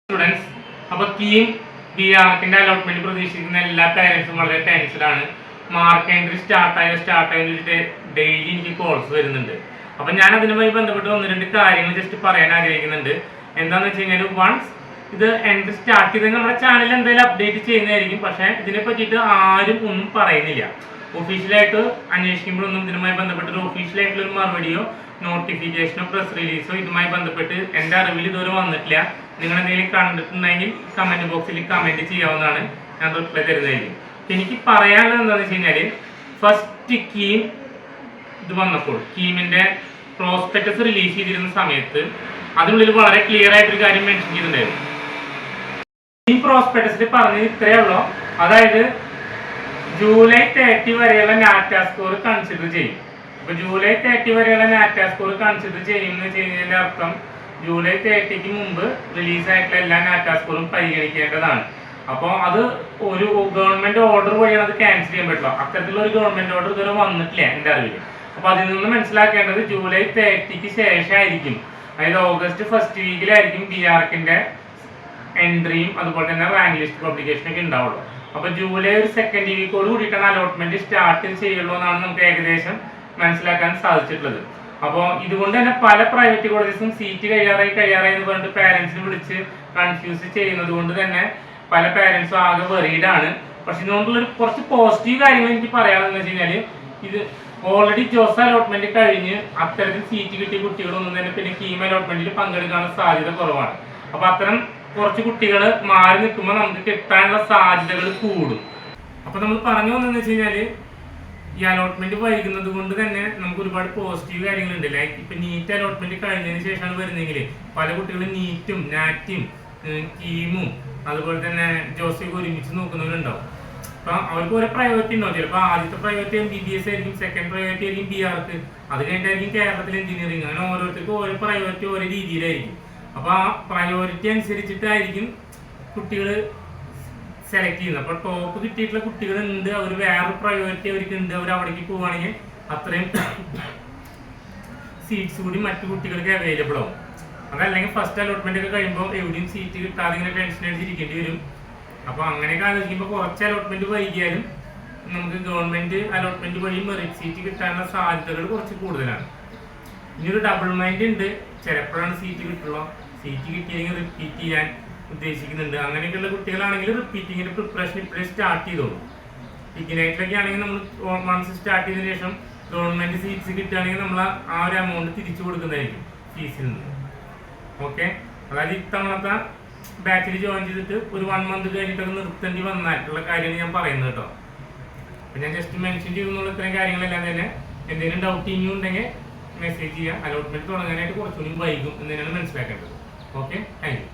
Students, അപ്പോൾ KEAM B ആർക്കിന്റെ allotment പ്രതീക്ഷിക്കുന്ന എല്ലാ പാരന്റ്സും വളരെ ടെൻഷനാണ്. മാർക്ക് എൻട്രി സ്റ്റാർട്ടായിട്ട് ഡെയിലി എനിക്ക് കോൾസ് വരുന്നുണ്ട്. അപ്പം ഞാൻ അതിനുമായി ബന്ധപ്പെട്ട് 1-2 കാര്യങ്ങൾ ജസ്റ്റ് പറയാൻ ആഗ്രഹിക്കുന്നുണ്ട്. എന്താണെന്ന് വെച്ച് കഴിഞ്ഞാൽ, വൺസ് ഇത് എൻട്രി സ്റ്റാർട്ട് ചെയ്ത് നമ്മുടെ ചാനൽ എന്തായാലും അപ്ഡേറ്റ് ചെയ്യുന്നതായിരിക്കും. പക്ഷേ ഇതിനെ പറ്റിയിട്ട് ആരും ഒന്നും പറയുന്നില്ല. ഒഫീഷ്യലായിട്ട് അന്വേഷിക്കുമ്പോഴൊന്നും ഇതിനുമായി ബന്ധപ്പെട്ട് ഒരു ഒഫീഷ്യലായിട്ടുള്ളൊരു മറുപടിയോ നോട്ടിഫിക്കേഷനോ പ്രസ് റിലീസോ ഇതുമായി ബന്ധപ്പെട്ട് എൻ്റെ അറിവിൽ ഇതുവരെ വന്നിട്ടില്ല. നിങ്ങൾ എന്തെങ്കിലും കണ്ടിട്ടുണ്ടെങ്കിൽ കമൻറ്റ് ബോക്സിൽ കമൻറ്റ് ചെയ്യാവുന്നതാണ്, ഞാൻ റിപ്ലൈ തരുന്നതായിരിക്കും. എനിക്ക് പറയാനുള്ളത് എന്താണെന്ന് വെച്ച് കഴിഞ്ഞാൽ, ഫസ്റ്റ് കീം ഇത് വന്നപ്പോൾ കീമിൻ്റെ പ്രോസ്പെക്ടസ് റിലീസ് ചെയ്തിരുന്ന സമയത്ത് അതിനുള്ളിൽ വളരെ ക്ലിയർ ആയിട്ടൊരു കാര്യം മെൻഷൻ ചെയ്തിട്ടുണ്ടായിരുന്നു. ഈ പ്രോസ്പെക്ടസിൽ പറഞ്ഞത് ഇത്രയേ ഉള്ളൂ, അതായത് ജൂലൈ 30 വരെയുള്ള നാറ്റ സ്കോർ കൺസിഡർ ചെയ്യും. അപ്പോൾ ജൂലൈ 30 വരെയുള്ള നാറ്റ സ്കോർ കൺസിഡർ ചെയ്യുമെന്ന് വെച്ച് കഴിഞ്ഞതിൻ്റെ അർത്ഥം ജൂലൈ 30ക്ക് മുമ്പ് റിലീസായിട്ടുള്ള എല്ലാ നാറ്റ സ്കോറും പരിഗണിക്കേണ്ടതാണ്. അപ്പോൾ അത് ഒരു ഗവൺമെന്റ് ഓർഡർ വഴിയാണ് അത് ക്യാൻസൽ ചെയ്യാൻ പറ്റില്ല. അത്തരത്തിലുള്ള ഒരു ഗവൺമെന്റ് ഓർഡർ ഇതുവരെ വന്നിട്ടില്ല എൻ്റെ അറിവിൽ. അപ്പോൾ അതിൽ നിന്ന് മനസ്സിലാക്കേണ്ടത് ജൂലൈ 30ക്ക് ശേഷമായിരിക്കും, അതായത് ഓഗസ്റ്റ് ഫസ്റ്റ് വീക്കിലായിരിക്കും ബി ആർക്കിന്റെ എൻട്രിയും അതുപോലെ തന്നെ റാങ്ക് ലിസ്റ്റ് പബ്ലിക്കേഷനൊക്കെ ഉണ്ടാവുള്ളൂ. അപ്പോൾ ജൂലൈ ഒരു സെക്കൻഡ് വീക്കോട് കൂടിയിട്ടാണ് അലോട്ട്മെന്റ് സ്റ്റാർട്ട് ചെയ്യുള്ളൂ എന്നാണ് നമുക്ക് ഏകദേശം മനസ്സിലാക്കാൻ സാധിച്ചിട്ടുള്ളത്. അപ്പോൾ ഇതുകൊണ്ട് തന്നെ പല പ്രൈവറ്റ് കോളേജസും സീറ്റ് കഴിയാറായി എന്ന് പറഞ്ഞിട്ട് പാരന്റ്സിനെ വിളിച്ച് കൺഫ്യൂസ് ചെയ്യുന്നത് കൊണ്ട് തന്നെ പല പാരന്റ്സും ആകെ വെറീഡാണ്. പക്ഷെ ഇതുകൊണ്ടുള്ള കുറച്ച് പോസിറ്റീവ് കാര്യങ്ങൾ എനിക്ക് പറയാനുള്ളത് വെച്ച് കഴിഞ്ഞാൽ, ഇത് ഓൾറെഡി ജോസ് അലോട്ട്മെന്റ് കഴിഞ്ഞ് അത്തരത്തിൽ സീറ്റ് കിട്ടിയ കുട്ടികളൊന്നും തന്നെ പിന്നെ കീം അലോട്ട്മെന്റിൽ പങ്കെടുക്കാനുള്ള സാധ്യത കുറവാണ്. അപ്പോൾ അത്തരം കുറച്ച് കുട്ടികൾ മാറി നിൽക്കുമ്പോൾ നമുക്ക് കിട്ടാനുള്ള സാധ്യതകൾ കൂടും. അപ്പോൾ നമ്മൾ പറഞ്ഞു വന്നതെന്ന് വെച്ച് കഴിഞ്ഞാൽ, ഈ അലോട്ട്മെന്റ് വൈകുന്നത് കൊണ്ട് തന്നെ നമുക്ക് ഒരുപാട് പോസിറ്റീവ് കാര്യങ്ങളുണ്ട്. ലൈക്ക് ഇപ്പൊ നീറ്റ് അലോട്ട്മെന്റ് കഴിഞ്ഞതിന് ശേഷമാണ് വരുന്നതെങ്കിൽ പല കുട്ടികളും നീറ്റും നാറ്റും കീമും അതുപോലെ തന്നെ ജോസിയൊക്കെ ഒരുമിച്ച് നോക്കുന്നവരുണ്ടാവും. അപ്പൊ അവർക്ക് ഓരോ പ്രയോറിറ്റി ഉണ്ടാവും. ചിലപ്പോൾ ആദ്യത്തെ പ്രയോറിറ്റി MBBS ആയിരിക്കും, സെക്കൻഡ് പ്രയോറിറ്റി ആയിരിക്കും ബി ആർക്ക്, അത് കഴിഞ്ഞായിരിക്കും കേരളത്തിൽ എഞ്ചിനീയറിംഗ്. അങ്ങനെ ഓരോരുത്തർക്കും ഓരോ പ്രയോറിറ്റി ഓരോ രീതിയിലായിരിക്കും. അപ്പൊ ആ പ്രയോറിറ്റി അനുസരിച്ചിട്ടായിരിക്കും കുട്ടികൾ സെലക്ട് ചെയ്യുന്നത്. അപ്പോൾ ടോപ്പ് കിട്ടിയിട്ടുള്ള കുട്ടികളുണ്ട്, അവർ വേറൊരു പ്രയോറിറ്റി അവർക്ക് ഉണ്ട്, അവർ അവിടേക്ക് പോവുകയാണെങ്കിൽ അത്രയും സീറ്റ്സ് കൂടി മറ്റു കുട്ടികൾക്ക് അവൈലബിൾ ആവും. അതല്ലെങ്കിൽ ഫസ്റ്റ് അലോട്ട്മെന്റ് ഒക്കെ കഴിയുമ്പോൾ എവിടെയും സീറ്റ് കിട്ടാതെ ഇങ്ങനെ ടെൻഷൻ അടിച്ചിരിക്കേണ്ടി വരും. അപ്പോൾ അങ്ങനെയൊക്കെ ആലോചിക്കുമ്പോൾ കുറച്ച് അലോട്ട്മെന്റ് വൈകിയാലും നമുക്ക് ഗവൺമെന്റ് അലോട്ട്മെന്റ് വഴി മെറിറ്റ് സീറ്റ് കിട്ടാനുള്ള സാധ്യതകൾ കുറച്ച് കൂടുതലാണ്. ഇനിയൊരു ഡബിൾ മൈൻഡ് ഉണ്ട്, ചിലപ്പോഴാണ് സീറ്റ് കിട്ടുള്ളൂ, സീറ്റ് കിട്ടിയെങ്കിൽ റിപ്പീറ്റ് ചെയ്യാൻ ഉദ്ദേശിക്കുന്നുണ്ട്. അങ്ങനെയൊക്കെയുള്ള കുട്ടികളാണെങ്കിൽ റിപ്പീറ്റിങ്ങിന്റെ പ്രിപ്പറേഷൻ ഇപ്പോഴേ സ്റ്റാർട്ട് ചെയ്തോളൂ. ഇഗ്നൈറ്റിലൊക്കെ ആണെങ്കിൽ നമ്മൾ വൺസ് സ്റ്റാർട്ട് ചെയ്തതിനു ശേഷം ഗവൺമെന്റ് സീറ്റ്സ് കിട്ടുകയാണെങ്കിൽ നമ്മൾ ആ ഒരു എമൗണ്ട് തിരിച്ചു കൊടുക്കുന്നതായിരിക്കും ഫീസിൽ നിന്ന്. ഓക്കെ, അതായത് ഇത്തവണത്തെ ബാച്ചിൽ ജോയിൻ ചെയ്തിട്ട് ഒരു 1 മന്ത് കഴിഞ്ഞിട്ടൊക്കെ നിർത്തേണ്ടി വന്നിട്ടുള്ള കാര്യമാണ് ഞാൻ പറയുന്നത് കേട്ടോ. അപ്പം ഞാൻ ജസ്റ്റ് മെൻഷൻ ചെയ്തെന്നുള്ള ഇത്രയും കാര്യങ്ങളെല്ലാം തന്നെ. എന്തെങ്കിലും ഡൗട്ട് ഇനിയും ഉണ്ടെങ്കിൽ മെസ്സേജ് ചെയ്യുക. അലോട്ട്മെന്റ് തുടങ്ങാനായിട്ട് കുറച്ചുകൂടി വൈകും എന്ന് തന്നെയാണ് മനസ്സിലാക്കേണ്ടത്. Okay, thank you.